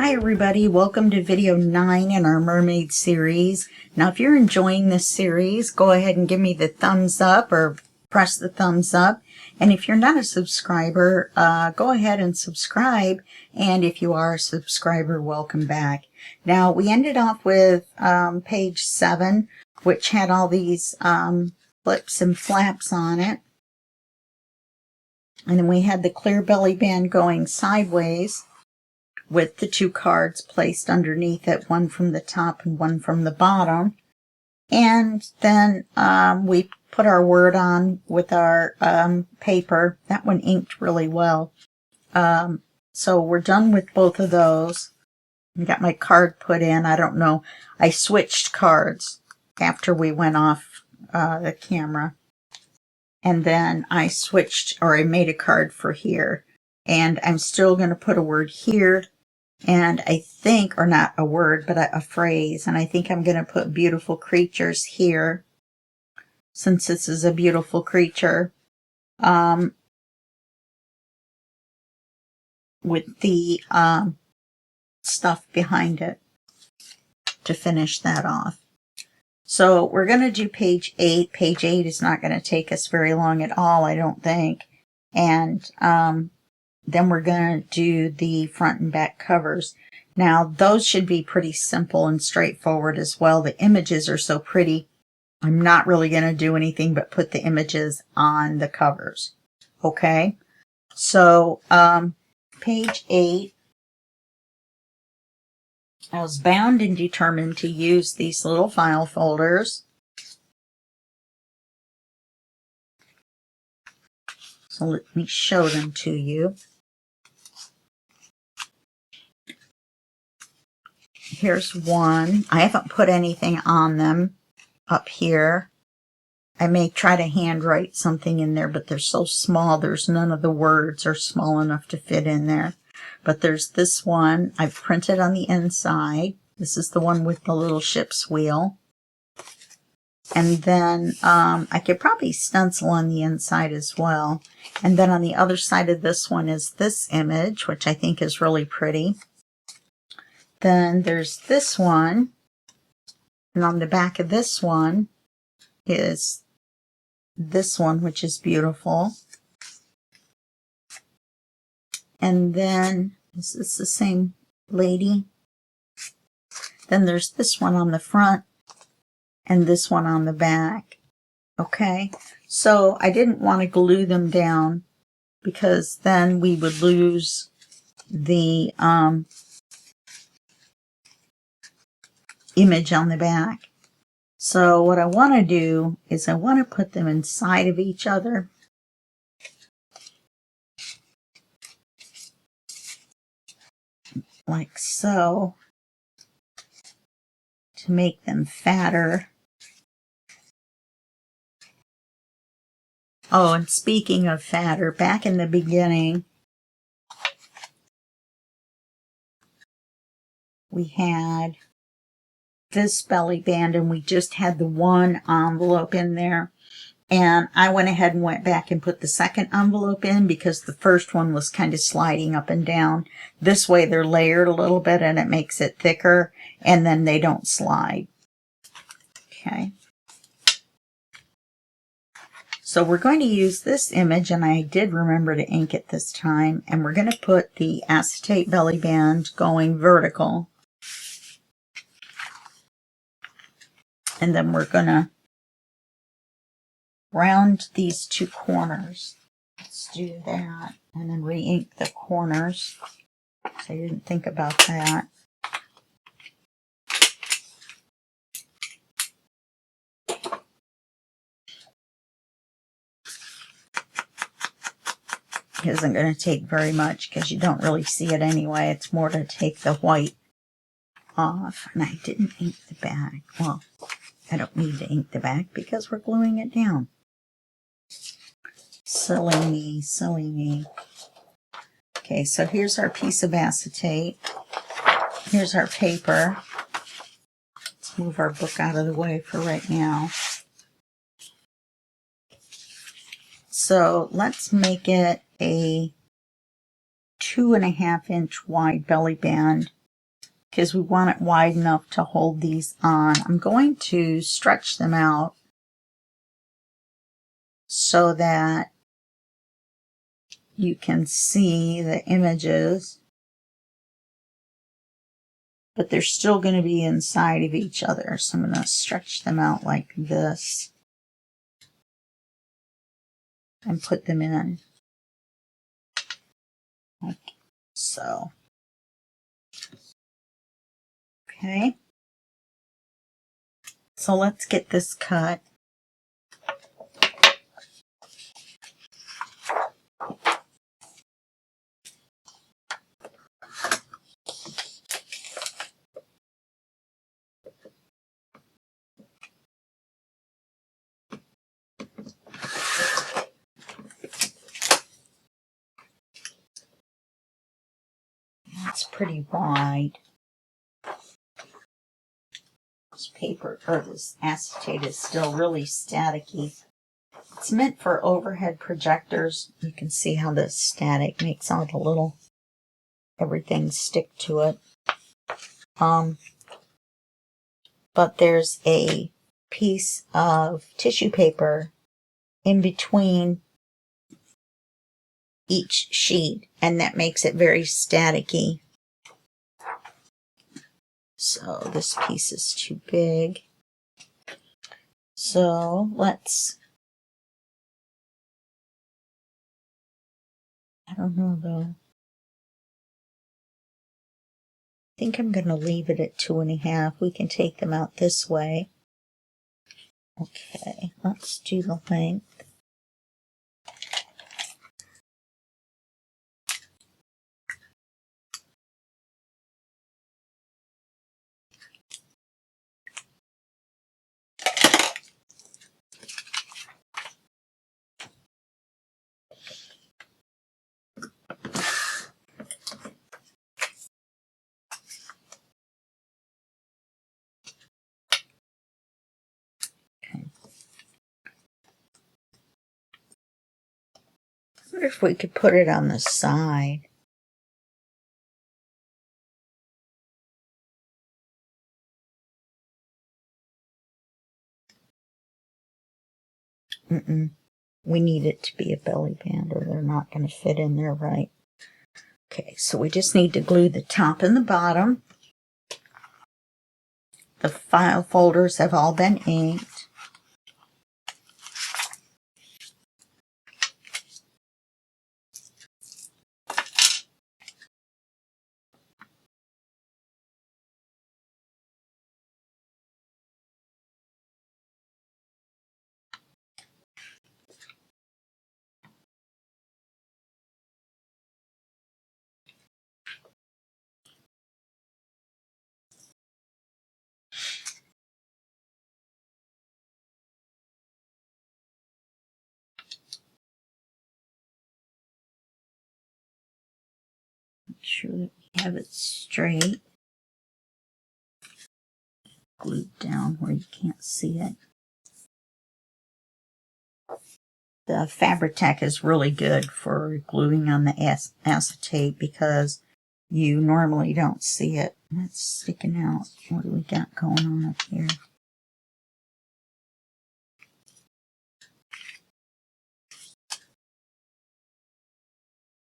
Hi everybody, welcome to video 9 in our Mermaid series. Now if you're enjoying this series, go ahead and give me the thumbs up or press the thumbs up. And if you're not a subscriber, go ahead and subscribe. And if you are a subscriber, welcome back. Now we ended off with page 7, which had all these flips and flaps on it. And then we had the clear belly band going sideways, with the 2 cards placed underneath it, one from the top and one from the bottom. And then we put our word on with our paper. That one inked really well. So we're done with both of those. I got my card put in. I don't know. I switched cards after we went off the camera. And then I switched, or I made a card for here. And I'm still going to put a word here. And I think, or not a word, but a phrase. And I think I'm going to put beautiful creatures here, since this is a beautiful creature, with the stuff behind it to finish that off. So we're going to do page 8. Page 8 is not going to take us very long at all, I don't think. And then we're going to do the front and back covers. Now, those should be pretty simple and straightforward as well. The images are so pretty. I'm not really going to do anything but put the images on the covers. Okay? So, page 8. I was bound and determined to use these little file folders. So let me show them to you. Here's one. I haven't put anything on them up here. I may try to handwrite something in there, but they're so small. There's none of the words are small enough to fit in there. But there's this one I've printed on the inside. This is the one with the little ship's wheel. And then I could probably stencil on the inside as well. And then on the other side of this one is this image, which I think is really pretty. Then there's this one, and on the back of this one is this one, which is beautiful. And then, is this the same lady? Then there's this one on the front, and this one on the back. Okay, so I didn't want to glue them down, because then we would lose the image on the back. So what I want to do is I want to put them inside of each other. Like so. To make them fatter. Oh, and speaking of fatter, back in the beginning, we had this belly band, and we just had the one envelope in there. And I went ahead and went back and put the second envelope in, because the first one was kind of sliding up and down. This way they're layered a little bit, and it makes it thicker, and then they don't slide. Okay. So we're going to use this image, and I did remember to ink it this time, and we're going to put the acetate belly band going vertical. And then we're going to round these 2 corners. Let's do that. And then re-ink the corners. So I didn't think about that. It isn't going to take very much, because you don't really see it anyway. It's more to take the white off. And I didn't ink the back. Well, I don't need to ink the back because we're gluing it down. Silly me, silly me. Okay, so here's our piece of acetate. Here's our paper. Let's move our book out of the way for right now. So let's make it a 2.5 inch wide belly band because we want it wide enough to hold these on. I'm going to stretch them out so that you can see the images, but they're still going to be inside of each other. So I'm going to stretch them out like this and put them in like so. Okay. So let's get this cut. That's pretty wide. This paper, or this acetate, is still really staticky. It's meant for overhead projectors. You can see how the static makes all the little everything stick to it. But there's a piece of tissue paper in between each sheet, and that makes it very staticky. So this piece is too big. So I don't know though. I think I'm going to leave it at 2.5. We can take them out this way. Okay, let's do the length. I wonder if we could put it on the side. We need it to be a belly band or they're not going to fit in there right. Okay, so we just need to glue the top and the bottom. The file folders have all been inked. Make sure that we have it straight. Glued down where you can't see it. The Fabri-Tac is really good for gluing on the acetate because you normally don't see it. It's sticking out. What do we got going on up here?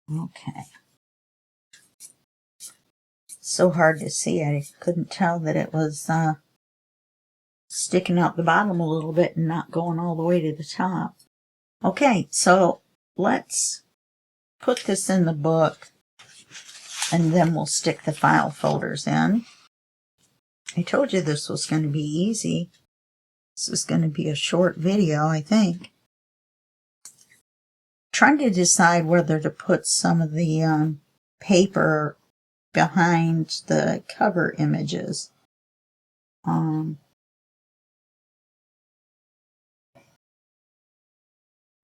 Okay. So hard to see it. I couldn't tell that it was sticking out the bottom a little bit and not going all the way to the top. Okay, so let's put this in the book and then we'll stick the file folders in. I told you this was going to be easy. This is going to be a short video, I think. Trying to decide whether to put some of the paper behind the cover images. I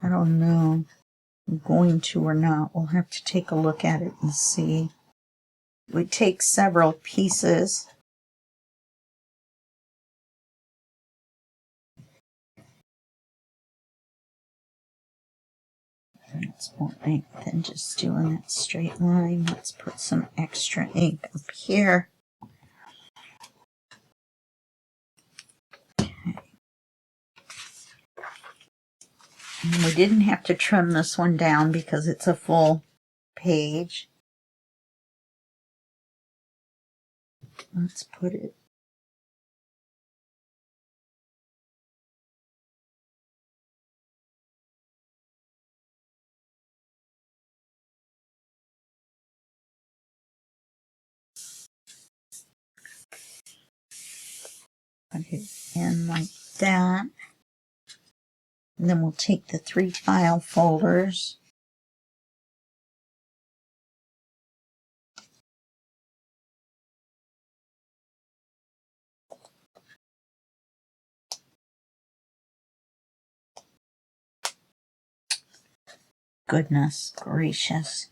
don't know if I'm going to or not. We'll have to take a look at it and see. We take several pieces. It's more ink than just doing that straight line. Let's put some extra ink up here. And we didn't have to trim this one down because it's a full page. Let's put it. Put it in like that. And then we'll take the 3 file folders. Goodness gracious.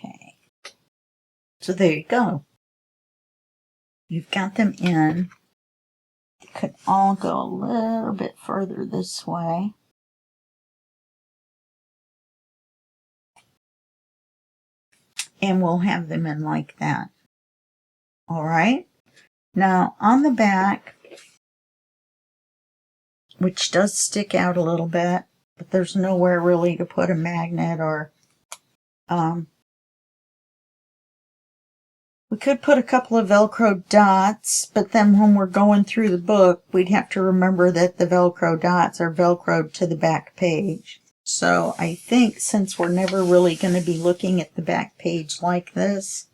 Okay. So there you go. You've got them in. They could all go a little bit further this way. And we'll have them in like that. All right. Now on the back, which does stick out a little bit, but there's nowhere really to put a magnet or we could put a couple of Velcro dots, but then when we're going through the book, we'd have to remember that the Velcro dots are Velcroed to the back page. So I think since we're never really going to be looking at the back page like this,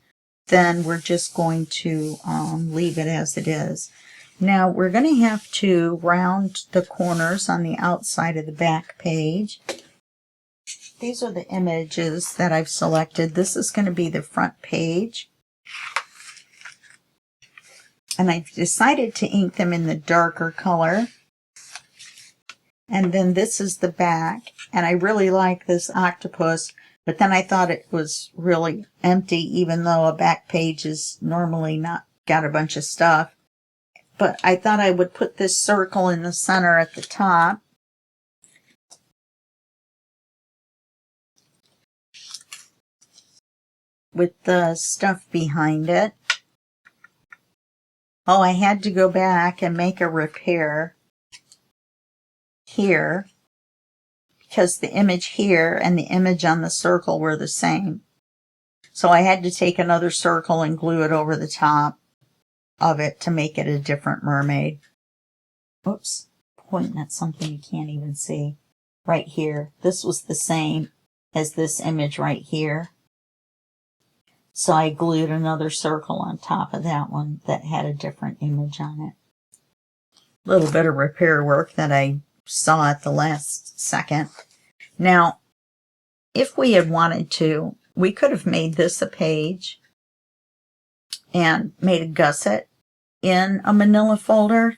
then we're just going to leave it as it is. Now we're going to have to round the corners on the outside of the back page. These are the images that I've selected. This is going to be the front page. And I've decided to ink them in the darker color. And then this is the back. And I really like this octopus, but then I thought it was really empty, even though a back page is normally not got a bunch of stuff. But I thought I would put this circle in the center at the top. With the stuff behind it. Oh, I had to go back and make a repair here because the image here and the image on the circle were the same. So I had to take another circle and glue it over the top of it to make it a different mermaid. Oops, pointing at something you can't even see. Right here. This was the same as this image right here. So I glued another circle on top of that one that had a different image on it. A little bit of repair work that I saw at the last second. Now, if we had wanted to, we could have made this a page and made a gusset in a manila folder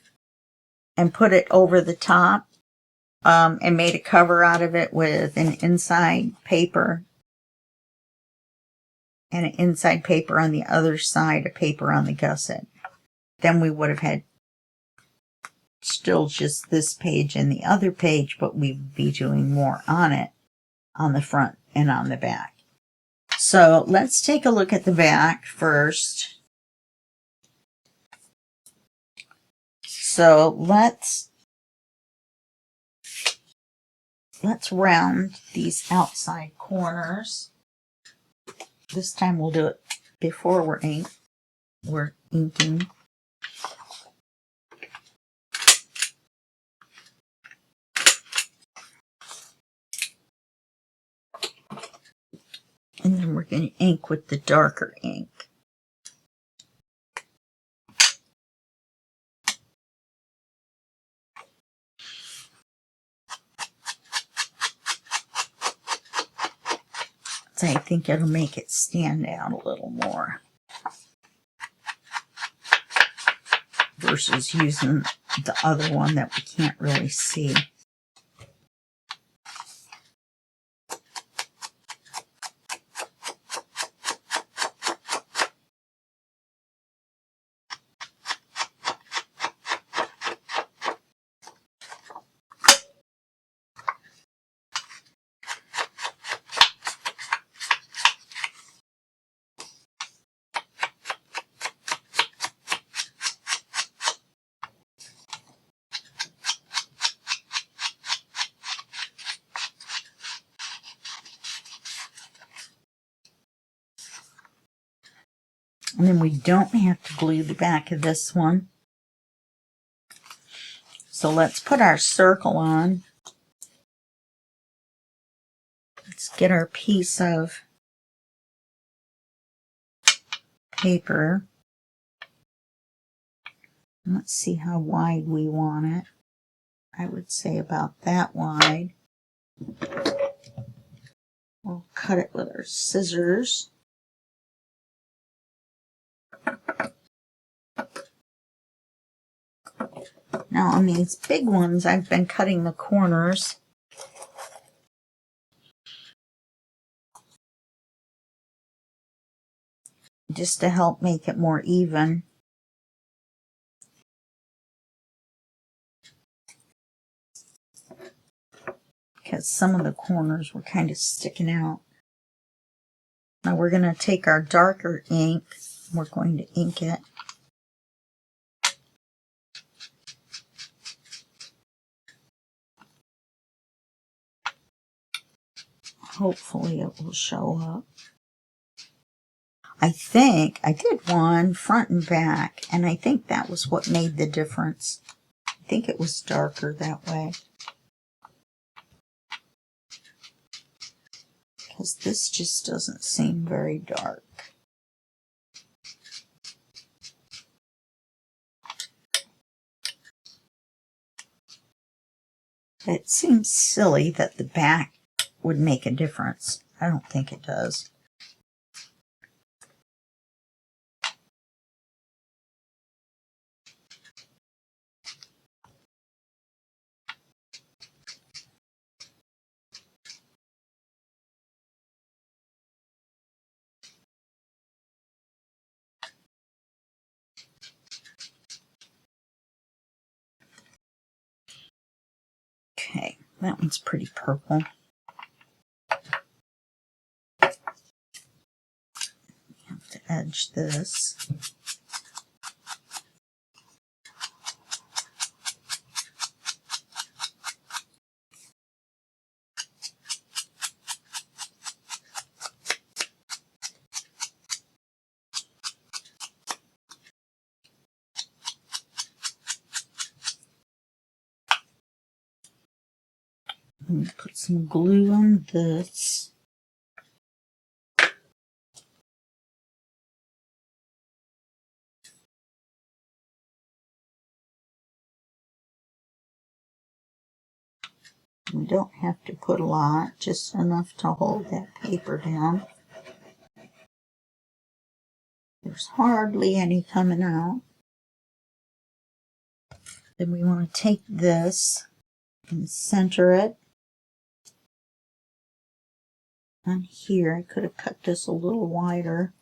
and put it over the top and made a cover out of it with an inside paper and an inside paper on the other side, a paper on the gusset. Then we would have had still just this page and the other page, but we'd be doing more on it on the front and on the back. So let's take a look at the back first. So let's round these outside corners. This time we'll do it before we're inking. And then we're going to ink with the darker ink. I think it'll make it stand out a little more versus using the other one that we can't really see. And then we don't have to glue the back of this one. So let's put our circle on. Let's get our piece of paper. Let's see how wide we want it. I would say about that wide. We'll cut it with our scissors. Now on these big ones, I've been cutting the corners. Just to help make it more even. Because some of the corners were kind of sticking out. Now we're going to take our darker ink. We're going to ink it. Hopefully it will show up. I think I did one front and back, and I think that was what made the difference. I think it was darker that way. Because this just doesn't seem very dark. It seems silly that the back would make a difference. I don't think it does. Okay, that one's pretty purple. Have to edge this. Put some glue on this. We don't have to put a lot, just enough to hold that paper down. There's hardly any coming out. Then we want to take this and center it on here. I could have cut this a little wider.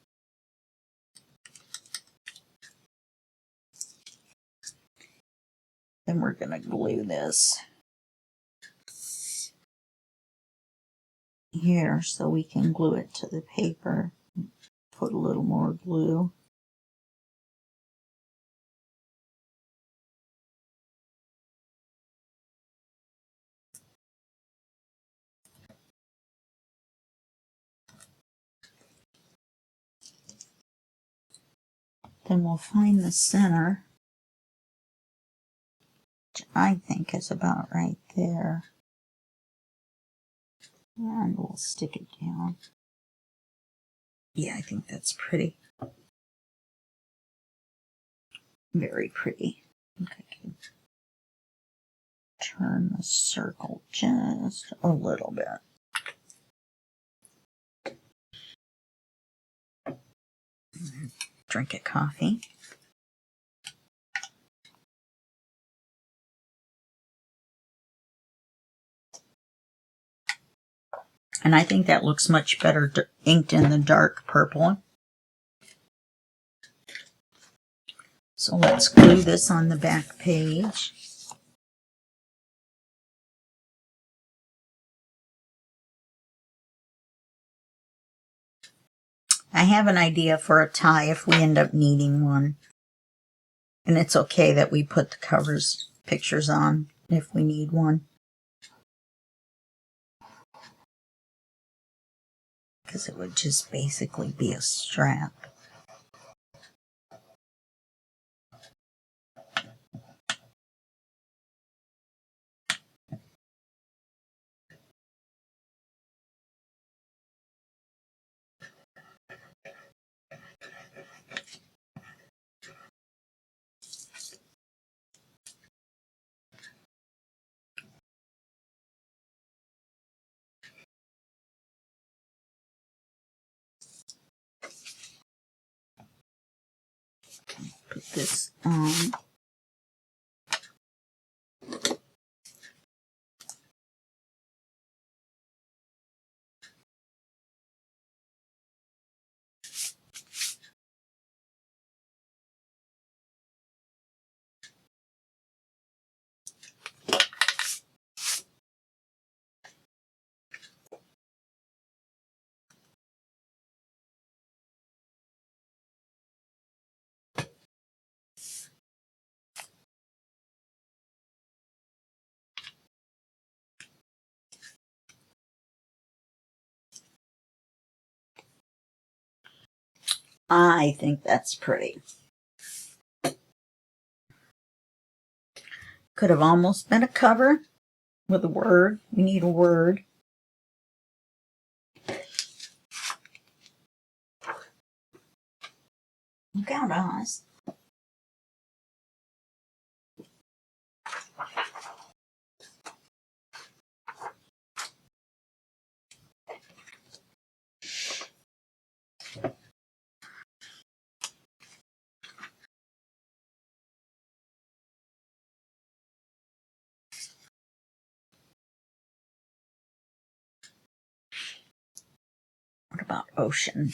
Then we're going to glue this here so we can glue it to the paper. Put a little more glue. Then we'll find the center, which I think is about right there. And we'll stick it down. Yeah, I think that's pretty. Very pretty. I think I can turn the circle just a little bit. Drink a coffee. And I think that looks much better inked in the dark purple. So let's glue this on the back page. I have an idea for a tie if we end up needing one. And it's okay that we put the pictures on if we need one. Because it would just basically be a strap. Put this on. I think that's pretty. Could have almost been a cover with a word. We need a word. Look out, Oz. What about ocean?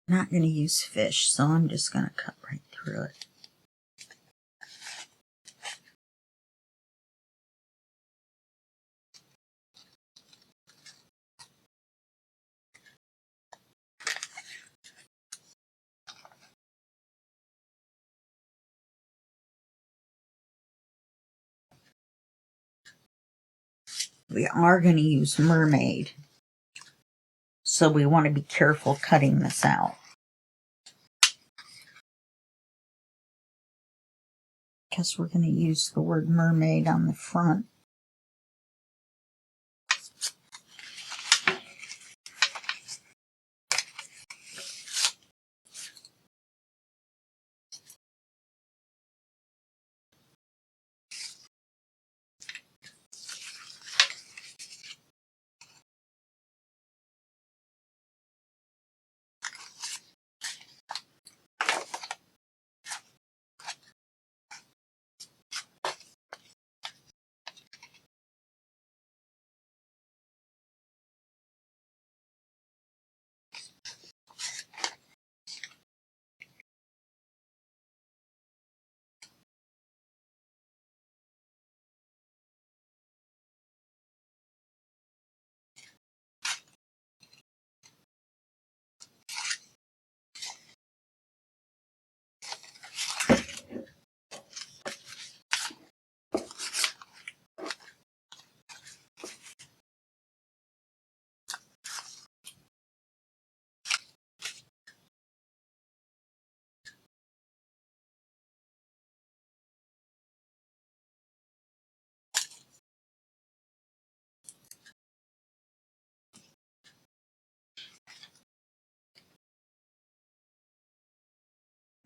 I'm not going to use fish, so I'm just going to cut right through it. We are going to use Mermaid, so we want to be careful cutting this out. Because we're going to use the word mermaid on the front.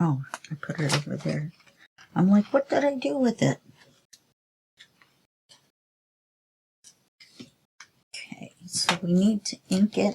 Oh, I put it over there. I'm like, what did I do with it? Okay, so we need to ink it.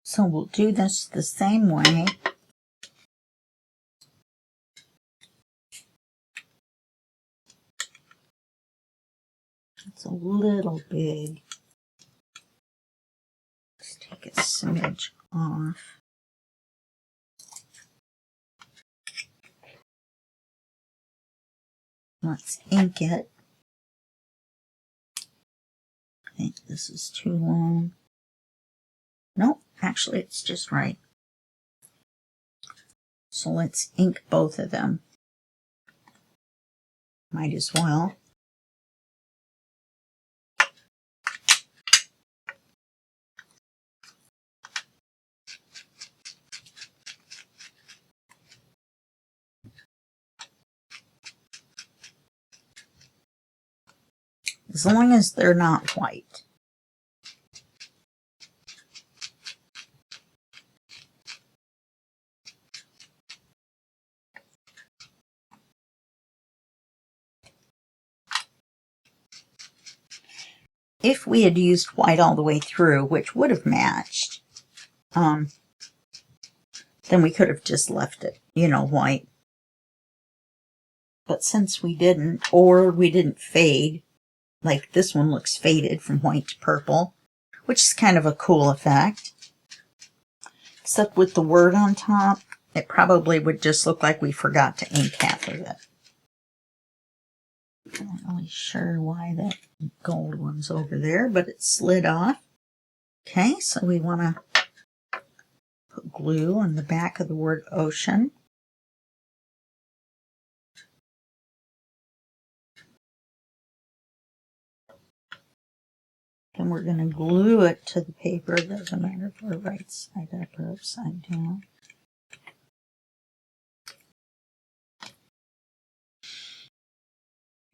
So we'll do this the same way. It's a little big. Let's take a smidge off. Let's ink it. I think this is too long. Nope, actually it's just right. So let's ink both of them. Might as well. As long as they're not white. If we had used white all the way through, which would have matched, then we could have just left it, white. But since we didn't, or we didn't fade, like this one looks faded from white to purple, which is kind of a cool effect. Except with the word on top, it probably would just look like we forgot to ink half of it. I'm not really sure why that gold one's over there, but it slid off. Okay, so we want to put glue on the back of the word ocean. Then we're going to glue it to the paper. It doesn't matter if we're right side up or upside down.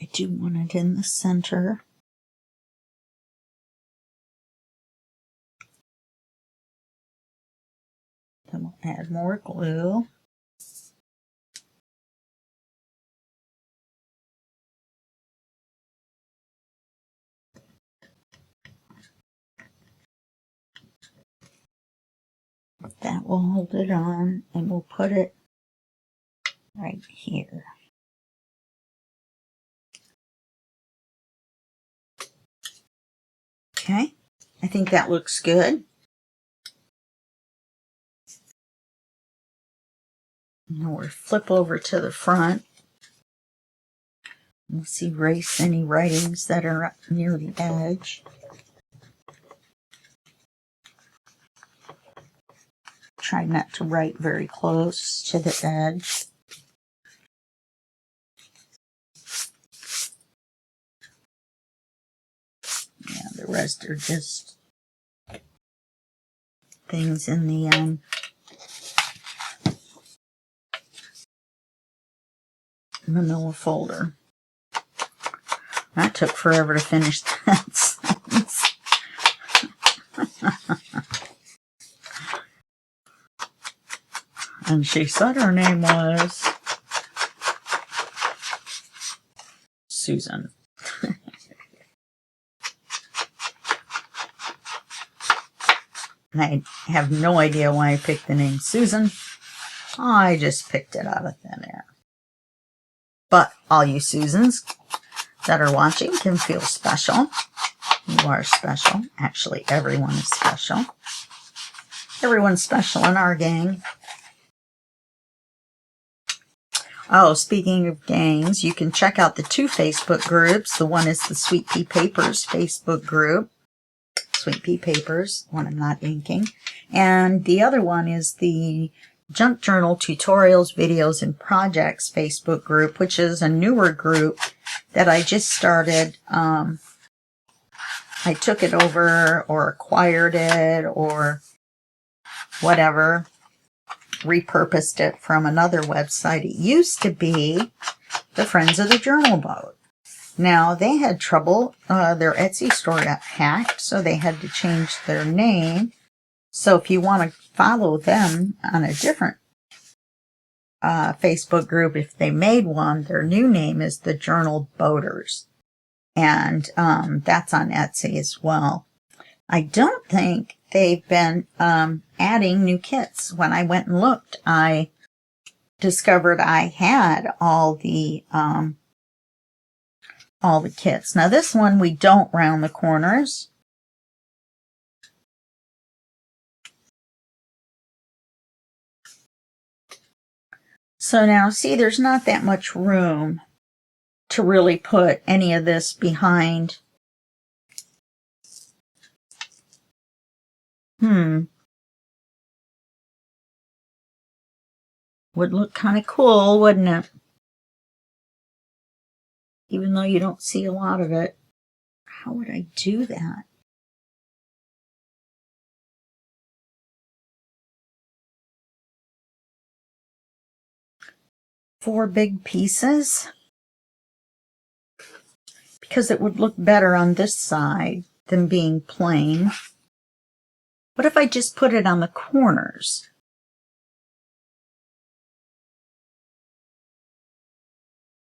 I do want it in the center. Then we'll add more glue. That will hold it on, and we'll put it right here. Okay, I think that looks good. Now we'll flip over to the front. Let's erase any writings that are up near the edge. Try not to write very close to the edge. Yeah, the rest are just things in the manila folder. That took forever to finish that sentence. And she said her name was Susan. And I have no idea why I picked the name Susan. I just picked it out of thin air. But all you Susans that are watching can feel special. You are special. Actually, everyone is special. Everyone's special in our gang. Oh, speaking of gangs, you can check out the 2 Facebook groups. The one is the Sweet Pea Papers Facebook group. Sweet Pea Papers, one I'm not inking. And the other one is the Junk Journal Tutorials, Videos, and Projects Facebook group, which is a newer group that I just started. I took it over or acquired it or whatever, repurposed it from another website. It used to be the Friends of the Journal Boat. Now, they had trouble. Their Etsy store got hacked, so they had to change their name. So if you want to follow them on a different Facebook group, if they made one, their new name is the Journal Boaters. And that's on Etsy as well. I don't think they've been adding new kits. When I went and looked, I discovered I had all the kits. Now this one, we don't round the corners. So now, see, there's not that much room to really put any of this behind. Would look kind of cool, wouldn't it? Even though you don't see a lot of it. How would I do that? Four big pieces. Because it would look better on this side than being plain. What if I just put it on the corners?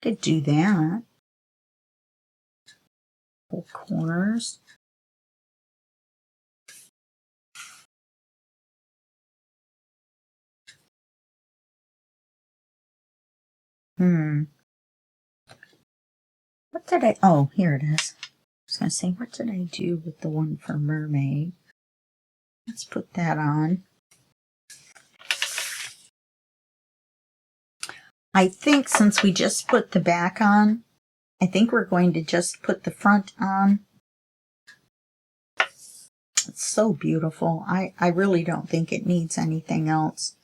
Could do that. 4 corners. What did I... Oh, here it is. I was going to say, what did I do with the one for Mermaid? Let's put that on. I think since we just put the back on, I think we're going to just put the front on. It's so beautiful. I really don't think it needs anything else.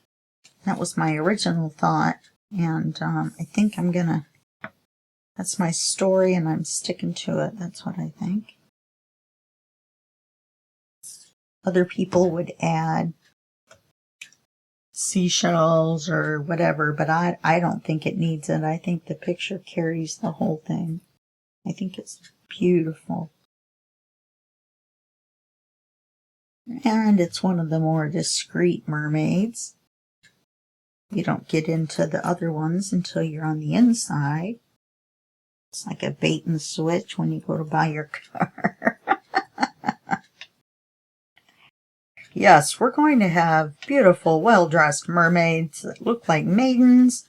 That was my original thought. And I think I'm going to... That's my story, and I'm sticking to it. That's what I think. Other people would add seashells or whatever, but I don't think it needs it. I think the picture carries the whole thing. I think it's beautiful. And it's one of the more discreet mermaids. You don't get into the other ones until you're on the inside. It's like a bait and switch when you go to buy your car. Yes, we're going to have beautiful, well-dressed mermaids that look like maidens.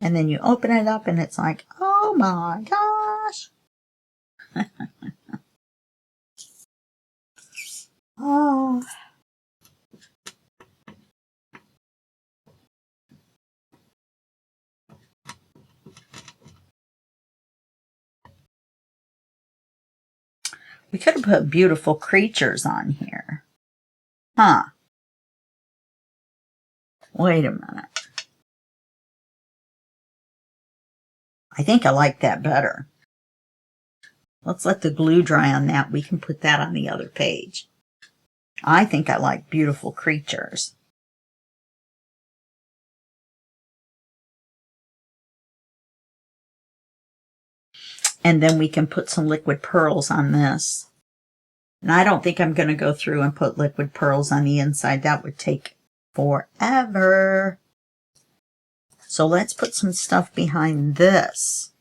And then you open it up and it's like, oh my gosh. Oh. We could have put beautiful creatures on here. Huh. Wait a minute. I think I like that better. Let's let the glue dry on that. We can put that on the other page. I think I like beautiful creatures. And then we can put some liquid pearls on this. And I don't think I'm going to go through and put liquid pearls on the inside. That would take forever. So let's put some stuff behind this.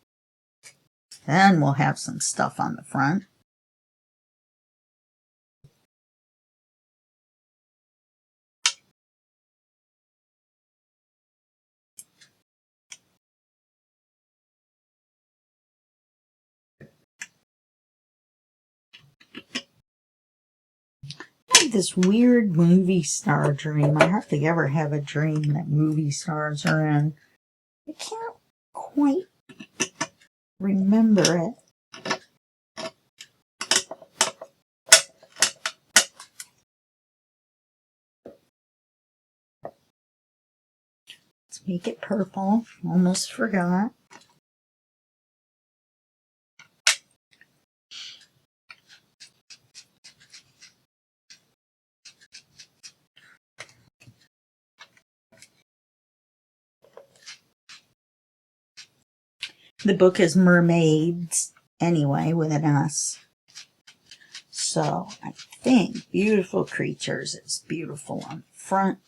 Then we'll have some stuff on the front. had this weird movie star dream. I hardly ever have a dream that movie stars are in. I can't quite remember it. Let's make it purple. Almost forgot. The book is Mermaids, anyway, with an S. So I think Beautiful Creatures is beautiful on the front.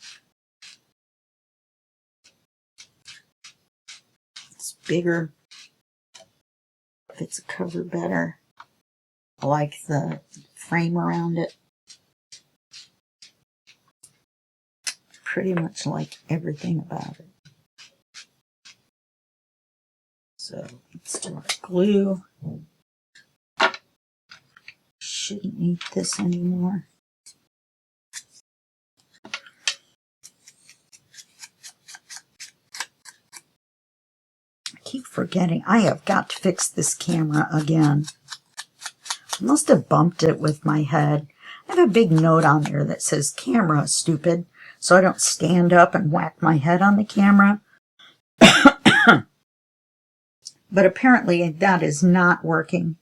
It's bigger. Fits the cover better. I like the frame around it. Pretty much like everything about it. So let's do our glue. Shouldn't need this anymore. I keep forgetting. I have got to fix this camera again. I must have bumped it with my head. I have a big note on there that says camera, stupid, so I don't stand up and whack my head on the camera. But apparently that is not working.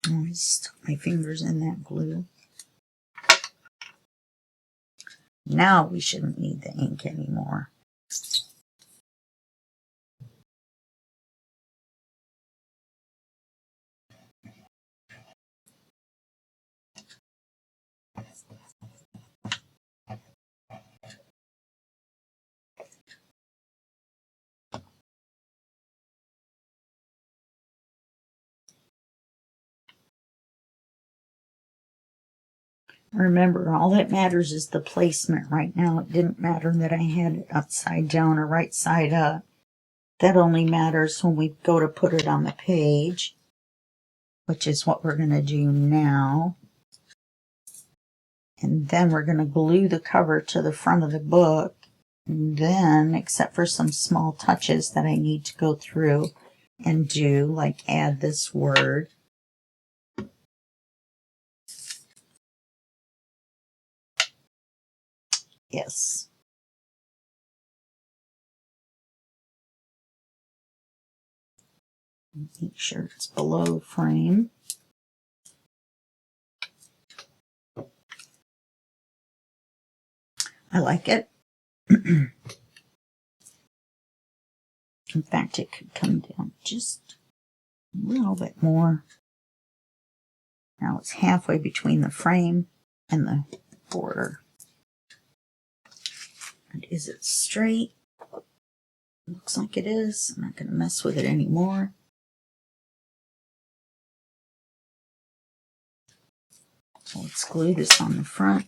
Oh, I stuck my fingers in that glue. Now we shouldn't need the ink anymore. Remember, all that matters is the placement right now. It didn't matter that I had it upside down or right side up. That only matters when we go to put it on the page, which is what we're going to do now. And then we're going to glue the cover to the front of the book. And then, except for some small touches that I need to go through and do, like add this word. Yes. Make sure it's below the frame. I like it. In fact, it could come down just a little bit more. Now it's halfway between the frame and the border. And is it straight? Looks like it is. I'm not going to mess with it anymore. So let's glue this on the front.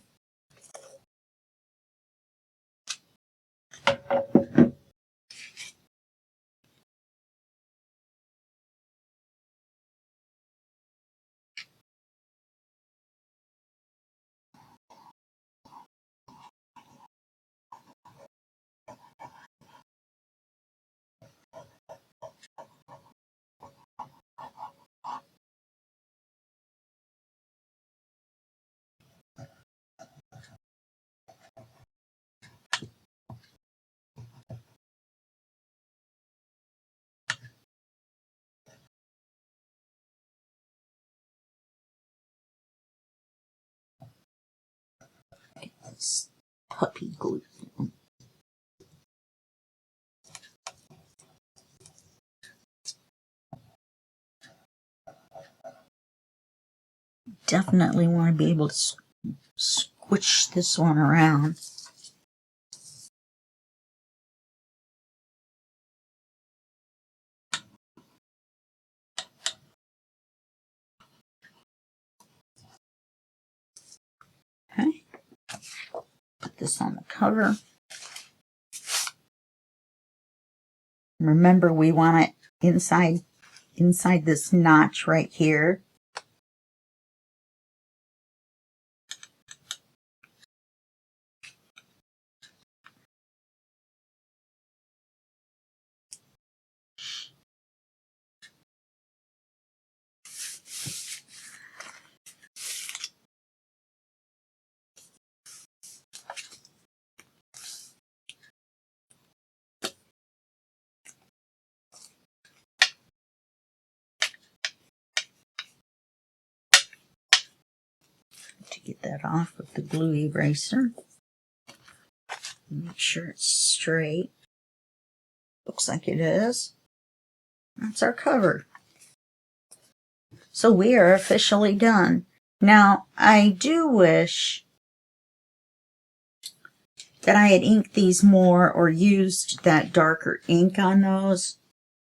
This puppy glue. Definitely want to be able to squish this one around. Okay. Put this on the cover. Remember, we want it inside inside this notch right here. To get that off with the glue eraser. Make sure it's straight. Looks like it is. That's our cover. So we are officially done. Now, I do wish that I had inked these more or used that darker ink on those.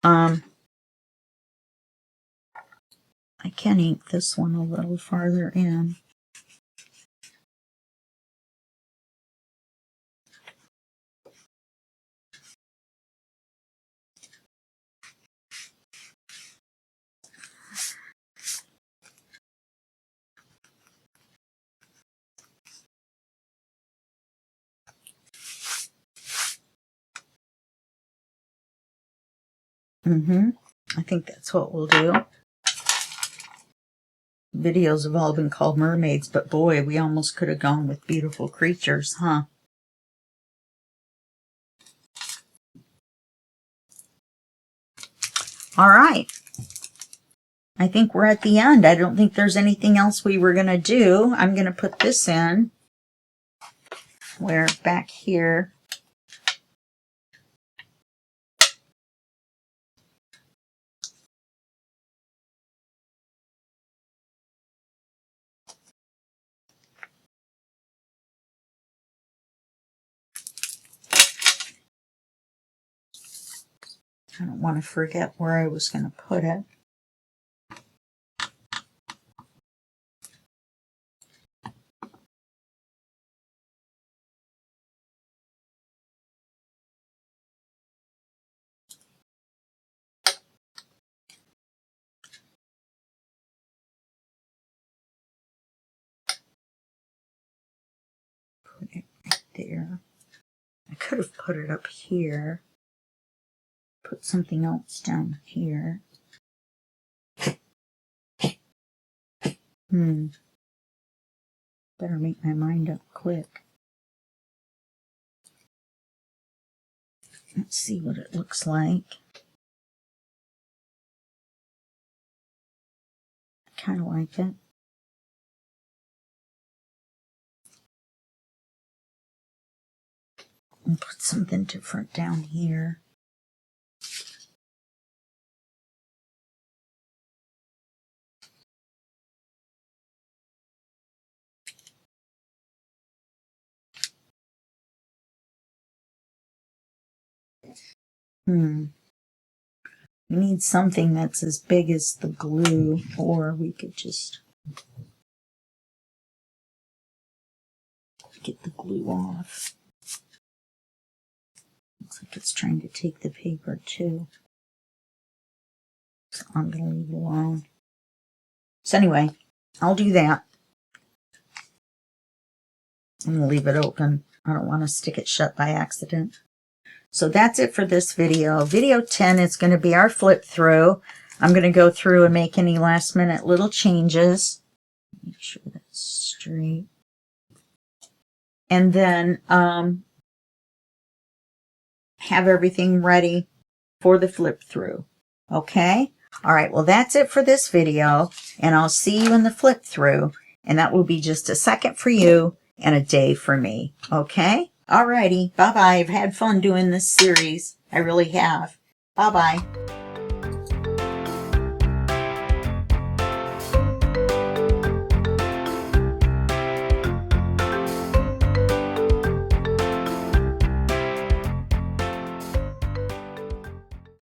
I can ink this one a little farther in. I think that's what we'll do. Videos have all been called mermaids, but boy, we almost could have gone with beautiful creatures, huh? All right. I think we're at the end. I don't think there's anything else we were going to do. I'm going to put this in where back here. I don't want to forget where I was going to put it. Put it right there. I could have put it up here. Put something else down here. Better make my mind up quick. Let's see what it looks like. I kind of like it. And put something different down here. We need something that's as big as the glue, or we could just get the glue off. Looks like it's trying to take the paper too. So I'm going to leave it alone. So anyway, I'll do that. I'm going to leave it open. I don't want to stick it shut by accident. So that's it for this video. Video 10 is going to be our flip through. I'm going to go through and make any last minute little changes. Make sure that's straight. And then have everything ready for the flip through. Okay? All right, well, that's it for this video, and I'll see you in the flip through, and that will be just a second for you and a day for me. Okay? All righty. Bye-bye. I've had fun doing this series. I really have. Bye-bye.